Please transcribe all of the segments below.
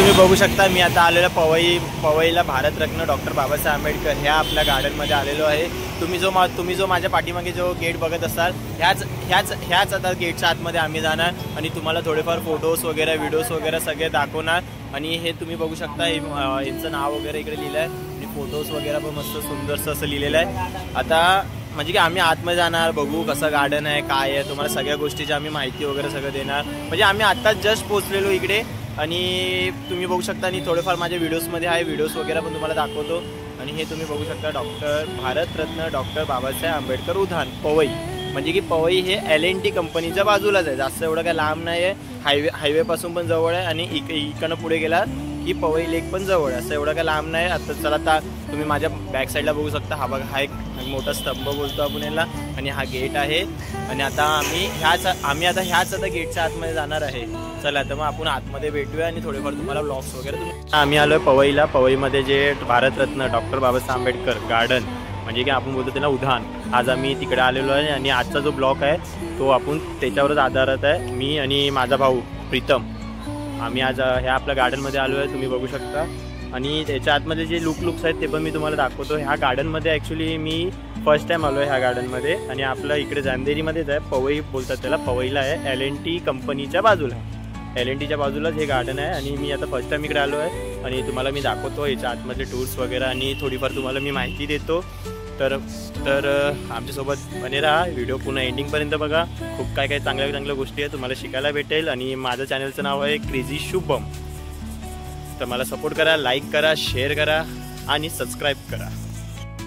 तुम्ही बघू शकता मी आता आलेलो पवईला भारतरत्न डॉक्टर बाबासाहेब आंबेडकर ह्या आपल्या गार्डनमध्ये आलेलो आहे। तुम्ही जो माझ्या पाठीमागे जो गेट बघत असाल ह्याच आता गेटच्या आतमध्ये आम्ही जाणार आणि तुम्हाला थोडेफार फोटोज वगैरे व्हिडिओज वगैरे सगळे दाखवणार। आणि हे तुम्ही बघू शकता यांचं नाव वगैरे इकडे लिहिलं आहे आणि फोटोज वगैरे पण मस्त सुंदरसं असं लिहिलेलं आहे। आता म्हणजे की आम्ही आतमध्ये जाणार, बघू कसं गार्डन आहे काय आहे, तुम्हाला सगळ्या गोष्टीची आम्ही माहिती वगैरे सगळं देणार। म्हणजे आम्ही आत्ताच जस्ट पोहोचलेलो इकडे आणि तुम्ही बघू शकता आणि थोडेफार माझ्या व्हिडिओजमध्ये आहे, व्हिडिओज वगैरे पण तुम्हाला दाखवतो। आणि हे तुम्ही बघू शकता भारतरत्न डॉक्टर बाबासाहेब आंबेडकर उद्यान पवई, म्हणजे की पवई हे LNT कंपनीच्या बाजूलाच आहे, जास्त एवढं काय लांब नाही आहे। हायवेपासून पण जवळ आहे आणि इकडनं पुढे गेला की पवई लेक पण जवळ आहे, असं एवढं काय लांब नाही। आता चला आता तुम्ही माझ्या बॅक साईडला बघू शकता, हा बघा हा एक मोठा स्तंभ बोलतो आपण याला आणि हा गेट आहे। आणि आता आम्ही आता ह्याच गेटच्या आतमध्ये जाणार आहे। चला तर मग आपण आतमध्ये भेटूया आणि थोडेफार तुम्हाला ब्लॉग्स वगैरे आम्ही आलोय पवईला। पवईमध्ये जे भारतरत्न डॉक्टर बाबासाहेब आंबेडकर गार्डन म्हणजे की आपण बोलतो त्याला उद्यान, आज आम्ही तिकडे आलेलो आहे आणि आजचा जो ब्लॉग आहे तो आपण त्याच्यावरच आधारित आहे। मी आणि माझा भाऊ प्रीतम आम्ही आज ह्या आपल्या गार्डनमध्ये आलो आहे, तुम्ही बघू शकता। आणि त्याच्या आतमध्ये जे लुक्स आहेत ते पण मी तुम्हाला दाखवतो। ह्या गार्डनमध्ये ॲक्च्युली मी फर्स्ट टाईम आलो आहे ह्या गार्डनमध्ये आणि आपलं इकडे जांदेरीमध्येच आहे, पवई बोलतात त्याला, पवईला आहे, LNT कंपनीच्या बाजूला, LNTच्या बाजूलाच हे गार्डन आहे। आणि मी आता फर्स्ट टाईम इकडे आलो आहे आणि तुम्हाला मी दाखवतो याच्या आतमधले टूर्स वगैरे आणि थोडीफार तुम्हाला मी माहिती देतो। तर आमच्यासोबत बने राहा, व्हिडिओ पुन्हा एंडिंगपर्यंत बघा, खूप काय चांगल्या गोष्टी आहेत तुम्हाला शिकायला भेटेल। आणि माझं चॅनलचं नाव आहे क्रेझी शुभम, तर मला सपोर्ट करा, लाईक करा, शेअर करा आणि सबस्क्राईब करा।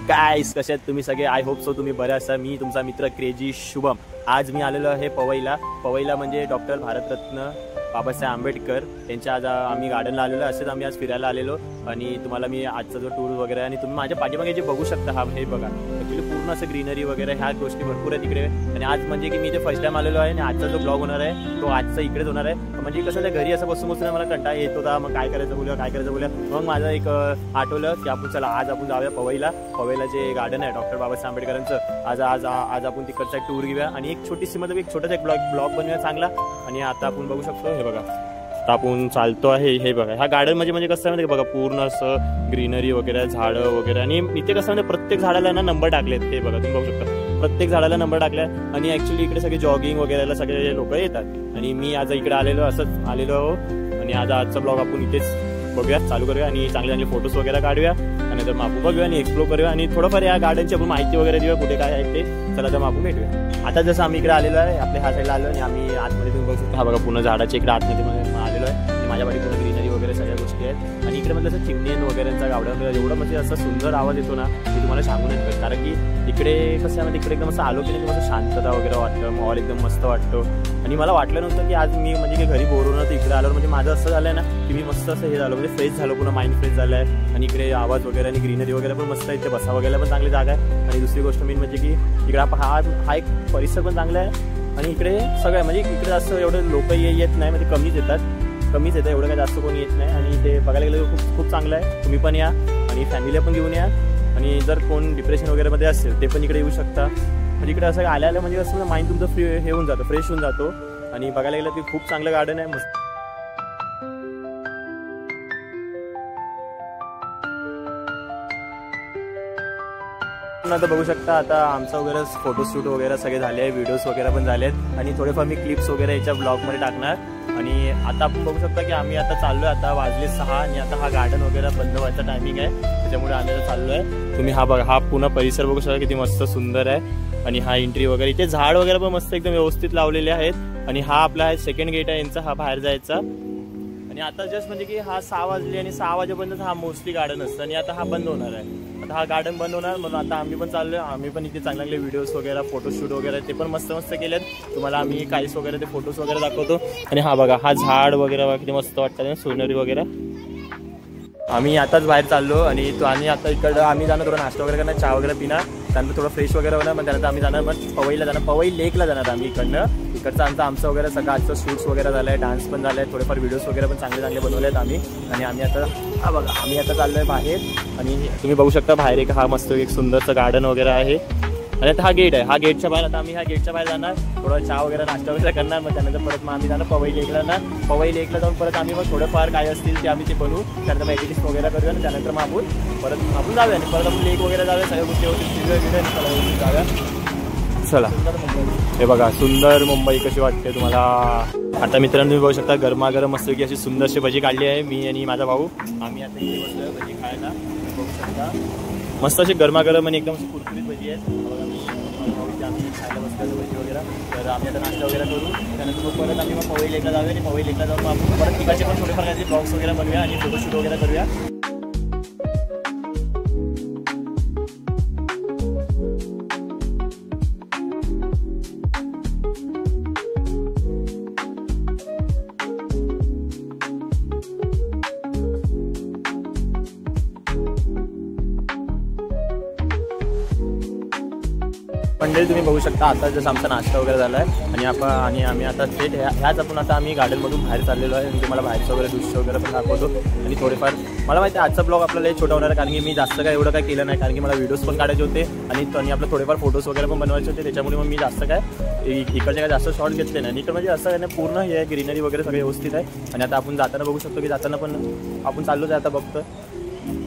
गाईस कसे आहेत तुम्ही सगळे, आय होप सो तुम्ही बरे असाल। मी तुमचा मित्र क्रेझी शुभम, आज मी आलेलो आहे पवईला म्हणजे डॉक्टर भारतरत्न बाबासाहेब आंबेडकर यांच्या आज आम्ही गार्डनला आलेलो, असेच आम्ही आज फिरायला आलेलो। आणि तुम्हाला मी आजचा जो टूर वगैरे आणि तुम्ही माझ्या पाठीमागे जे बघू शकता हा हे बघा, ॲक्च्युली पूर्ण असं ग्रीनरी वगैरे ह्या गोष्टी भरपूर आहे तिकडे। आणि आज म्हणजे की मी ते फर्स्ट टाइम आलेलो आहे आणि आजचा जो ब्लॉग होणार आहे तो आजचा इकडेच होणार आहे। म्हणजे कसं त्या घरी असं बसून मला कंटाळा येत होता, मग काय करायचं बोलूया, मग माझं एक आठवलं की आपण चला आज आपण जाऊया पवईला जे गार्डन आहे डॉक्टर बाबासाहेब आंबेडकरांचं, आज आपण तिकडचा एक टूर घेऊया आणि एक छोटीशी मतलब एक छोटासा एक ब्लॉग बनवूया चांगला। आणि आता आपण बघू शकतो हे बघा, आता आपण चालतो आहे, हे बघा हा गार्डन म्हणजे कसं आहे बघा, पूर्ण असं ग्रीनरी वगैरे, झाडं वगैरे। आणि इथे कसं म्हणजे प्रत्येक झाडाला ना नंबर टाकलेत, हे बघा तुम्ही बघू शकता, प्रत्येक झाडाला नंबर टाकलाय। आणि ॲक्च्युली इकडे सगळे जॉगिंग वगैरेला सगळे लोक येतात आणि मी आज इकडे आलेलो आणि आजचा ब्लॉग आपण इथेच बघूया, चालू करूया आणि चांगले फोटोज वगैरे काढूया आणि तर मग आपण बघूया आणि एक्सप्लोर करूया आणि थोडंफार या गार्डनची आपण माहिती वगैरे देऊया, कुठे काय आहे ते। चला तर मग आपण भेटूया। आता जसं आम्ही इकडे आलेलो आहे, आपल्या ह्या साईडला आलो आणि आम्ही आतमध्ये तुम्ही बघू शकता, हा बघा पूर्ण झाडाच्या इकडे आतमध्ये आलेलो आहे आणि माझ्या बाजूला पूर्ण ग्रीनरी वगैरे सगळ्या गोष्टी आहेत। आणि इकडे म्हणजे असं चिमणी वगैरेचा गावड्या वगैरे एवढं म्हणजे असं सुंदर आवाज येतो ना की तुम्हाला सांगून येत, कारण की इकडे कसं आहे इकडे एकदम असं आलो की नाही असं शांतता वगैरे वाटतं, माहोल एकदम मस्त वाटतो। आणि मला वाटलं नव्हतं की आज मी म्हणजे की घरी बोर होणार तर इकडे आलो, म्हणजे माझं असं झालं ना की मी मस्त असं हे झालं, म्हणजे फ्रेश झालो, पुन्हा माइंड फ्रेश झालं आहे। आणि इकडे आवाज वगैरे आणि ग्रीनरी वगैरे पण मस्त आहे, इथे बसा वगैरे पण चांगली जागा आहे। आणि दुसरी गोष्ट मेन म्हणजे की इकडे हा एक परिसर पण चांगला आहे आणि इकडे सगळं म्हणजे इकडे जास्त एवढं लोक येत नाही, म्हणजे कमीच येतात एवढं काय जास्त कोणी येत नाही। आणि ते बघायला गेलं खूप चांगलं आहे, तुम्ही पण या आणि फॅमिलीला पण घेऊन या। आणि जर कोण डिप्रेशन वगैरेमध्ये असेल ते पण इकडे येऊ शकता, म्हणजे इकडे असं आल्या म्हणजे असं माइंड तुमचं हे होऊन जातं, फ्रेश होऊन जातो। आणि बघायला गेलं की खूप चांगलं गार्डन आहे, मस्त। आता बघू शकता, आता आमचं वगैरे फोटोशूट वगैरे सगळे झाले आहे, व्हिडिओज वगैरे पण झाले आहेत आणि थोडेफार मी क्लिप्स वगैरे याच्या ब्लॉगमध्ये टाकणार। आणि आता आपण बघू शकता की आम्ही आता चाललो आहे, आता वाजले 6 आणि आता हा गार्डन वगैरे बंद व्हायचा टायमिंग आहे, त्याच्यामुळे आम्ही आता चाललो आहे। तुम्ही हा बघा, हा पूर्ण परिसर बघू शकता किती मस्त सुंदर आहे। आणि हा एंट्री वगैरे इथे झाड वगैरे पण मस्त एकदम व्यवस्थित लावलेले आहेत। आणि हा आपला सेकंड गेट आहे यांचा, हा बाहेर जायचा। आणि आता जस्ट म्हणजे की हा 6 वाजले आणि 6 वाजेपर्यंत हा मोस्टली गार्डन असतं आणि आता हा बंद होणार आहे, आता हा गार्डन बंद होणार। म्हणून आता आम्ही पण चाललो आहे, आम्ही पण इथे चांगले व्हिडिओज वगैरे, फोटोशूट वगैरे ते पण मस्त केलेत, तुम्हाला आम्ही काहीच वगैरे ते फोटोज वगैरे दाखवतो। आणि हा बघा, हा झाड वगैरे किती मस्त वाटतं, सोनरी वगैरे। आम्ही आताच बाहेर चाललो आणि आता इकडं आम्ही जाणार थोडं नाश्ता वगैरे करणार, चहा वगैरे पिणार, त्यानंतर थोडं फ्रेश वगैरे होणार, मग त्यानंतर आम्ही जाणार मग पवईला जाणार, पवई लेकला जाणार आम्ही इकडचं आमचं वगैरे सगळं आजचं शूट्स वगैरे झालं आहे, डान्स पण झालं आहे, थोडेफार व्हिडिओज वगैरे पण चांगले बनवले आहेत आम्ही। आणि आम्ही आता चाललो आहे बाहेर आणि तुम्ही बघू शकता बाहेर एक हा मस्त एक सुंदरचं गार्डन वगैरे आहे आणि आता हा गेट आहे, हा गेटच्या बाहेर आता आम्ही ह्या गेटच्या बाहेर जाणार, थोडं चहा वगैरे नाश्ता वगैरे करणार, मग त्यानंतर परत मग आम्ही जाणार पवई लेकला ना. पवई लेकला जाऊन परत आम्ही मग थोडंफार काय असतील ते आम्ही ते बनवू, त्यानंतर मग ॲक्टिव्हिटीज वगैरे करूया आणि त्यानंतर मग आपण जाऊया आणि परत आपण लेक वगैरे जाऊया, सगळ्या गोष्टी होतील जाऊया. चला हे बघा सुंदर मुंबई कशी वाटते तुम्हाला. आता मित्रांनो तुम्ही बघू शकता गरमागरम मस्तपैकी अशी सुंदरशी भजी काढली आहे मी आणि माझा भाऊ. आम्ही आता इथे बसलोय भजी खायला, बघू शकता मस्त अशी गरमागरम आणि एकदम कुरकुरीत भजी आहेत. आम्ही खायला बसलो भजी वगैरे. तर आम्ही आता नाश्ता वगैरे करू, त्यानंतर मग परत आम्ही मग पवई लेकला जाऊया आणि पवई लेकला जाऊन आपण परत तिकडचे पण थोडेफार काही ब्लॉग्स वगैरे बनवूया आणि फोटोशूट वगैरे करूया. मंडळी तुम्ही बघू शकता आता जसं आमचा नाश्ता वगैरे झाला आहे आणि आम्ही आता थेट ह्याच आपण आता आम्ही गार्डनमधून बाहेर चाललेलो आहे आणि तुम्हाला बाहेरचं वगैरे दृश्य वगैरे पण दाखवतो. आणि थोडेफार मला माहिती आहे आजचा ब्लॉग आपल्याला छोटा होणार आहे, कारण की मी जास्त काय एवढं काय केलं नाही, कारण की मला व्हिडिओज पण काढायचे होते आणि आपलं थोडेफार फोटोज वगैरे पण बनवायचे होते. त्याच्यामुळे मग मी जास्त काय इकडचे काय जास्त शॉर्ट घेतले नाही. इकडे म्हणजे असं आहे पूर्ण हे आहे ग्रीनरी वगैरे सगळे व्यवस्थित आहे. आणि आता आपण जाताना बघू शकतो की जाताना पण आपण चाललोच आहे, आता बघतो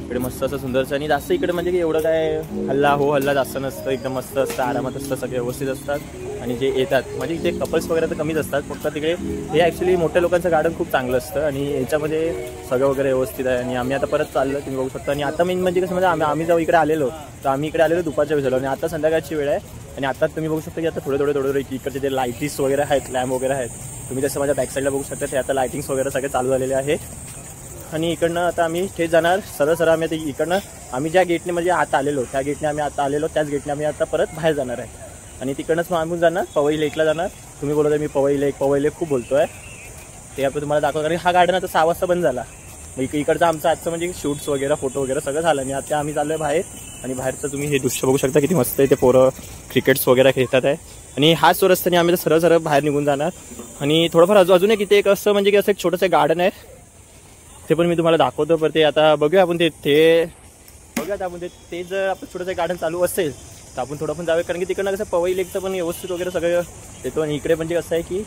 इकडे मस्त असं सुंदरचं. आणि जास्त इकडे म्हणजे की एवढं काय हल्ला जास्त नसतं, एकदम मस्त असतं, आरामात असतं, सगळे व्यवस्थित असतात. आणि जे येतात म्हणजे इथे कपल्स वगैरे तर कमीच असतात, फक्त तिकडे हे ॲक्च्युली मोठ्या लोकांचं गार्डन खूप चांगलं असतं आणि याच्यामध्ये सगळं वगैरे व्यवस्थित आहे. आणि आम्ही आता परत चाललो तुम्ही बघू शकता. आणि आता मेन म्हणजे कसं म्हणजे आम्ही जेव्हा इकडे आलेलो तर आम्ही इकडे आलेलो दुपारच्या वेळेला आणि आता संध्याकाळची वेळ आहे. आणि आता तुम्ही बघू शकता की आता थोडे इकडचे जे लाईटिंग्स वगैरे आहेत, लॅम्प वगैरे आहेत, तुम्ही जसं माझ्या बॅक साईडला बघू शकता ते आता लाईटिंग्स वगैरे सगळे चालू झालेले आहेत. आणि इकडनं आता आम्ही थेट जाणार सरळ आम्ही आता इकडनं आम्ही ज्या गेटने म्हणजे आता आलेलो त्या गेटने आम्ही आता आलेलो त्याच गेटने आम्ही आता परत बाहेर जाणार आहे. आणि तिकडनंच मग आम्ही जाणार पवई लेकला जाणार. तुम्ही बोलत आहे मी पवई लेक खूप बोलतो आहे, ते आपण तुम्हाला दाखवतो. कारण हा गार्डन आता 6 वाजता बंद झाला. मग इकडचं आमचं आजचं म्हणजे शूट्स वगैरे फोटो वगैरे सगळं झालं. आणि आता आम्ही चाललो आहे बाहेर आणि बाहेरचं तुम्ही हे दृश्य बघू शकता किती मस्त आहे. ते पोरं क्रिकेट्स वगैरे खेळतात आहे. आणि हाच तो रस्त्याने आम्ही सरळ बाहेर निघून जाणार. आणि थोडंफार अजून एक इथे एक असं म्हणजे की असं एक छोटंसं गार्डन आहे, ते पण मी तुम्हाला दाखवतो. पण ते आता बघूया आपण ते बघूयात आपण ते जर आपलं छोटंसं गार्डन चालू असेल तर आपण थोडं पण जाऊया, कारण की तिकडनं कसं पवई लेकचं पण व्यवस्थित वगैरे सगळं येतो. आणि इकडे म्हणजे कसं आहे की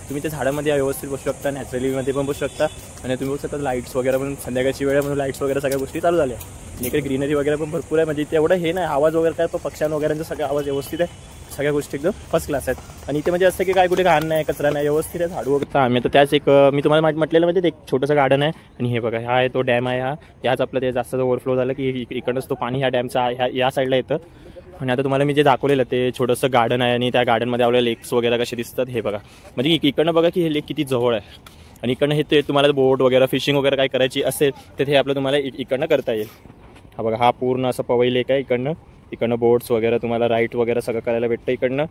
तुम्ही ते झाडामध्ये व्यवस्थित बसू शकता, नॅचरलीमध्ये पण बसू शकता. आणि तुम्ही बघू शकता लाईट्स वगैरे पण संध्याकाळची वेळ म्हणून लाईट्स वगैरे सगळ्या गोष्टी चालू झाल्या. आणि इकडे ग्रीनरी वगैरे पण भरपूर आहे, म्हणजे तेवढं हे नाही आवाज वगैरे काय, पण पक्ष्यां वगैरेंचा सगळा आवाज व्यवस्थित आहे, सगळ्या गोष्टी एकदम फर्स्ट क्लास आहेत. आणि इथे म्हणजे असं की काय कुठे घाण नाही, कचरा नाही, व्यवस्थित आहे झाडू वगैरे. आम्ही तर त्याच एक मी तुम्हाला म्हटलेलं म्हणजे एक छोटंसं गार्डन आहे. आणि हे बघा हा आहे तो डॅम आहे, ह्याच आपलं ते जास्त ओव्हरफ्लो झालं की इकडनंच तो पाणी ह्या डॅमचा या साईडला येतं. आणि आता तुम्हाला मी जे दाखवलेलं ते छोटंसं गार्डन आहे आणि त्या गार्डनमध्ये आपल्या लेक्स वगैरे कसे दिसतात हे बघा. म्हणजे इकडनं बघा की हे लेक किती जवळ आहे. आणि इकडनं हे ते तुम्हाला बोट वगैरे फिशिंग वगैरे काय करायची असेल तर हे आपलं तुम्हाला इकडनं करता येईल. हा बघा हा पूर्ण असं पवई लेक आहे. इकडनं बोट्स वगैरे तुम्हाला राईट वगैरे सगळं करायला भेटतं इकडनं.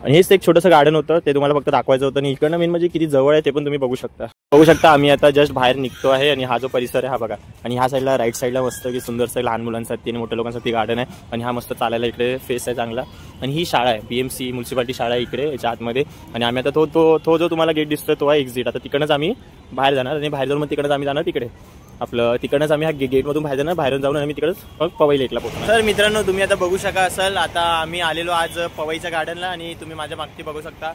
आणि हेच एक छोटंसं गार्डन होतं, ते तुम्हाला फक्त दाखवायचं होतं. आणि इकडनं मेन म्हणजे किती जवळ आहे ते पण तुम्ही बघू शकता. आम्ही आता जस्ट बाहेर निघतो आहे आणि हा जो परिसर आहे हा बघा. आणि ह्या साईडला राईट साईडला मस्त की सुंदरसं लहान मुलांसाठी आणि मोठ्या लोकांसाठी गार्डन आहे. आणि हा मस्त चालायला इकडे फेस आहे चांगला. आणि ही शाळा आहे BMC म्युन्सिपालिटी शाळा आहे इकडे याच्या आतमध्ये. आणि आम्ही आता तो जो तुम्हाला गेट दिसतोय तो आहे एक्झिट. आता तिकडनंच आम्ही बाहेर जाणार आणि बाहेर जाऊन मग तिकडनंच आम्ही जाणार तिकडे आपलं तिकडनंच आम्ही ह्या गेटमधून बाहेर जाणार. बाहेरून जाऊन आम्ही तिकडंच मग पवई लेकला पोहोचणार. तर मित्रांनो तुम्ही आता बघू शका असाल आता आम्ही आलेलो आज पवईच्या गार्डनला. आणि तुम्ही माझ्या मागती बघू शकता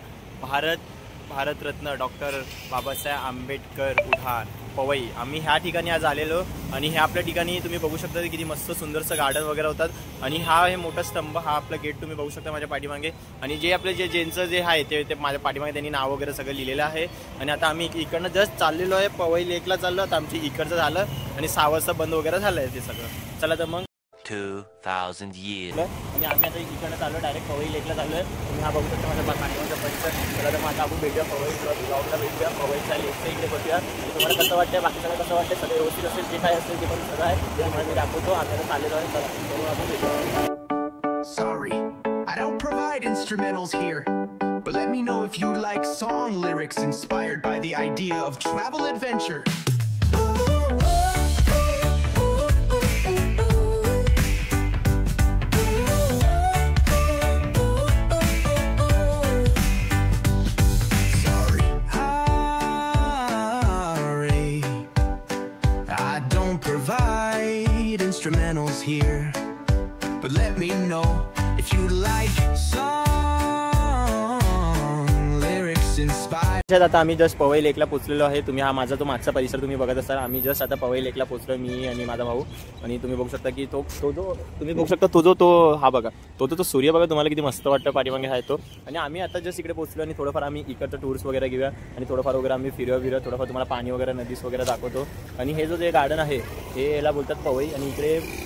भारतरत्न डॉक्टर बाबासाहेब आंबेडकर उद्यान पवई. आम्ही ह्या ठिकाणी आज आलेलो आणि ह्या आपल्या ठिकाणी तुम्ही बघू शकता किती मस्त सुंदरसं गार्डन वगैरे होतात. आणि हे मोठा स्तंभ हा आपला गेट तुम्ही बघू शकता माझ्या पाठीमागे. आणि जे आपले ज्यांचं जे आहे ते माझ्या पाठीमागे त्यांनी नाव वगैरे सगळं लिहिलेलं आहे. आणि आता आम्ही इकडनं जस्ट चाललेलो आहे पवई लेकला चाललो. आता आमची इकडचं झालं आणि 6 वाजता बंद वगैरे झालं आहे ते सगळं. चला तर मग 2000 years. आणि आम्ही आता इकडनं चाललो डायरेक्ट पवई लेकला चाललोय. तुम्ही हा बघू शकता माझ्या पाठीमागचा परिसर. चला तर मग आता आपण भेटूया पवई ब्लॉगला भेटूया पवईच्या लेकच्या इकडे बघूया. तुम्हाला कसं वाटतं बाकी सगळं कसं वाटतं सगळं व्यवस्थित असेल जे काय असेल ते पण सगळं आहे ते तुम्हाला मी दाखवतो. आता चाललेलो आहे चला आपण भेटूया. Sorry, I don't provide instrumentals here, but let me know if you like song lyrics inspired by the idea of travel adventure. Instrumentals here, But let me know if you like song lyrics inspired. आता आम्ही just Powai लेकला पोचलेलो आहे. तुम्ही हा माझा तो मागचा परिसर तुम्ही बघत असाल. आम्ही जस्ट आता पवई लेकला पोचलो, मी आणि माझा भाऊ. आणि तुम्ही बघू शकता की तो जो तुम्ही बघू शकता तो हा बघा तो सूर्य बघा तुम्हाला किती मस्त वाटतं पाठीमागे आहे तो. आणि आम्ही आता जस्ट इकडे पोचलो आणि थोडंफार आम्ही इकडचं टूर्स वगैरे घेऊया आणि थोडंफार वगैरे आम्ही फिरूया थोडंफार तुम्हाला पाणी वगैरे नदीस वगैरे दाखवतो. आणि हे जे गार्डन आहे हे याला बोलतात पवई. आणि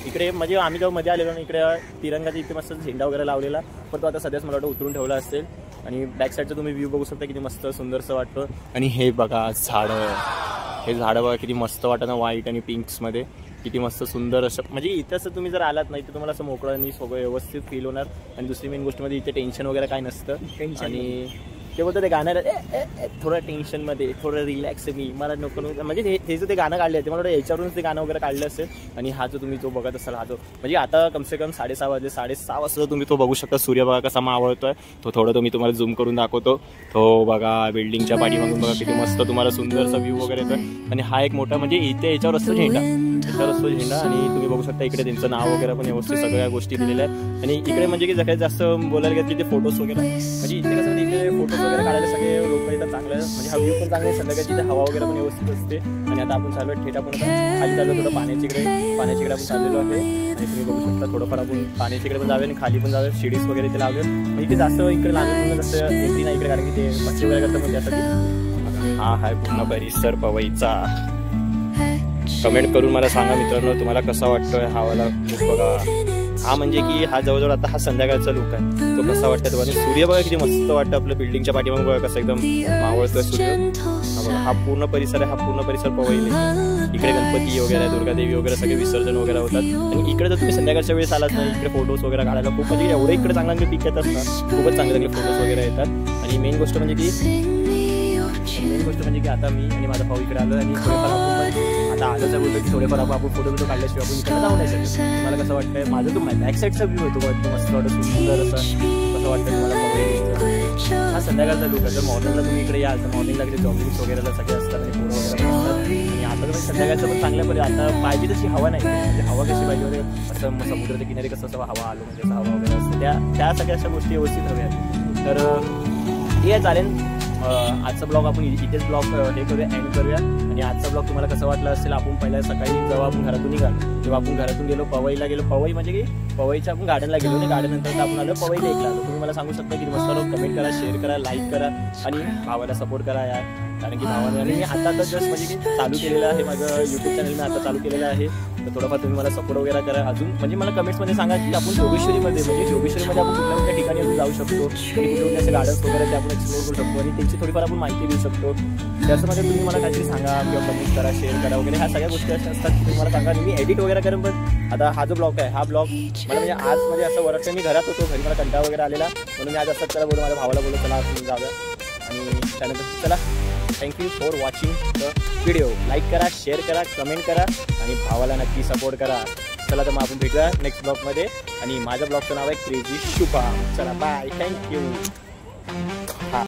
इकडे म्हणजे आम्ही जेव्हा मध्ये आलेलो ना इकडे तिरंगाचा इथे मस्त झेंडा वगैरे लावलेला, पण तो आता सध्याच मला वाटतं उतरून ठेवला असेल. आणि बॅक साईडचं तुम्ही व्ह्यू बघू शकता किती मस्त सुंदरसं वाटतं. आणि हे बघा हे झाडं बघा किती मस्त वाटतं ना, व्हाईट आणि पिंक्समध्ये किती मस्त सुंदर असं. म्हणजे इथं असं तुम्ही जर आलात नाही तर तुम्हाला असं मोकळं आणि सगळं व्यवस्थित फील होणार. आणि दुसरी मेन गोष्ट म्हणजे इथे टेन्शन वगैरे काय नसतं. आणि ते बोलतं ते गाणं थोडं टेन्शनमध्ये थोडं रिलॅक्स मी मला नको म्हणजे हे जो ते गाणं काढले आहे ते मला वाटतं याच्यावरूनच ते गाणं वगैरे काढलं असेल. आणि हा जो तुम्ही जो बघत असाल हा जो म्हणजे आता कमसे कम 6:30 वाजले, 6:30 वाजता तुम्ही तो बघू शकता. सूर्य बघा कसा मावळतोय तो. थोडं तो मी तुम्हाला झूम करून दाखवतो. तो बघा बिल्डिंगच्या पाठीमागून बघा किती मस्त तुम्हाला सुंदरसा व्ह्यू वगैरे येतोय. आणि हा एक मोठा म्हणजे इथे याच्यावर असतो झेंडा आणि तुम्ही बघू शकता इकडे त्यांचं नाव वगैरे पण व्यवस्थित सगळ्या गोष्टी दिलेल्या आहेत. आणि इकडे म्हणजे की सगळ्यात जास्त बोलायला गेलं की ते फोटोज वगैरे म्हणजे इथे कसं इथे फोटोज वगैरे काढायला सगळे लोक येतात. चांगलं म्हणजे हा व्ह्यू पण चांगला आहे. संध्याकाळची तिथे हवा वगैरे पण व्यवस्थित असते. आणि आता आपण चालू थेट आपण खाली चाललो थोडं पाण्याच्याकडे आपण चाललेलो आहे. आणि तुम्ही बघू शकता थोडंफार आपण पाण्याच्याकडे पण जाऊया आणि खाली पण जाऊया. शिडीज वगैरे ते लावले म्हणजे इथे जास्त इकडे लागलं जास्त एंट्री नाही इकडे, कारण की ते मच्छी वगैरे करतात. म्हणजे त्यासाठी हा आहे पूर्ण परिसर पवईचा. कमेंट करून मला सांगा मित्रांनो तुम्हाला कसा वाटतोय हा वाला लुक बघा. हा म्हणजे की हा जवळजवळ आता हा संध्याकाळचा लुक आहे तो कसा वाटतं तुम्हाला. सूर्य बघा किती मस्त वाटतं आपल्या बिल्डिंगच्या पाठीमागे बघा कसं एकदम मावळतोय सूर्य. हा पूर्ण परिसर आहे. हा पूर्ण परिसर पवईले. इकडे गणपती वगैरे दुर्गादेवी वगैरे सगळे विसर्जन वगैरे होतात. आणि इकडे जर तुम्ही संध्याकाळच्या वेळेस आलात ना इकडे फोटोज वगैरे काढायला खूप म्हणजे एवढे इकडे चांगले पिक येतात ना, खूपच चांगले फोटोज वगैरे येतात. आणि मेन गोष्ट म्हणजे की आता मी आणि माझा भाऊ इकडे आलो आणि थोडेफार आपण आता आलोच बोलतो की थोडेफार आपण फोटो काढल्याशिवाय आपण इकडे जाऊ नाही शकतो. मला कसं वाटतंय माझं तो बॅक साईडचा व्ह्यू होतो मस्त वाटतं सुंदर असं कसं वाटतं तुम्हाला पवई. हा संध्याकाळचा लुक आहे. जर मॉर्निंगला तुम्ही इकडे याल तर मॉर्निंगला इकडे जॉगिंग्स वगैरे सगळे असतात आणि फोटो वगैरे असतात. आणि आता तर संध्याकाळचं पण चांगल्या पर्यंत आता पाहिजे तशी हवा नाही म्हणजे हवा कशी पाहिजे वगैरे असं समुद्राच्या किनारी कसं असं हवा आलो म्हणजे असं हवा वगैरे असतं त्या सगळ्या अशा गोष्टी व्यवस्थित हव्या. तर हे चालेल. आजचा ब्लॉग आपण इथेच ब्लॉग हे करूया एंड करूया. आणि आजचा ब्लॉग तुम्हाला कसं वाटलं असेल. आपण पहिल्या सकाळी जेव्हा आपण घरातून निघाल तेव्हा आपण घरातून गेलो पवईला गेलो. पवई म्हणजे की पवईच्या आपण गार्डनला गेलो आणि गार्डननंतर आपण आलो पवई लेकला. तुम्ही मला सांगू शकता की मस्त कमेंट करा, शेअर करा, लाईक करा आणि भावाला सपोर्ट करा यार. कारण की भावाने आणि मी आता जस्ट म्हणजे की चालू केलेलं आहे माझं यूट्यूब चॅनल मी आता चालू केलेलं आहे. तर थोडंफार तुम्ही मला सपोर्ट वगैरे करा. अजून म्हणजे मला कमेंट्समध्ये सांगा की आपण जोगेश्वरीमध्ये म्हणजे जोगेश्वरीमध्ये आपण कुठल्या कुठल्या ठिकाणी आपण जाऊ शकतो आणि कुठे असे गार्डन्स वगैरे ते आपण एक्सप्लोर करू शकतो आणि त्यांची थोडीफार आपण माहिती देऊ शकतो. त्याच्यामध्ये तुम्ही मला काहीतरी सांगा किंवा कमेंट करा, शेअर करा वगैरे ह्या सगळ्या गोष्टी अशा असतात की तुम्ही मला सांगा. आणि मी एडिट वगैरे करेन. पण आता हा जो ब्लॉग आहे हा ब्लॉग मला म्हणजे आज म्हणजे असं वाटतं मी घरात होतो, घरी मला कंटाळा वगैरे आलेला म्हणून मी आज असंच त्याला बोलू माझ्या भावाला बोलू चला आपण जाऊया. आणि त्यानंतर चला thank you for watching the video. Like करा, शेअर करा, कमेंट करा आणि भावाला नक्की सपोर्ट करा. चला तर मग आपण भेटूया नेक्स्ट ब्लॉगमध्ये. आणि माझ्या ब्लॉगचं नाव आहे क्रेझी शुभम. चला बाय, थँक्यू.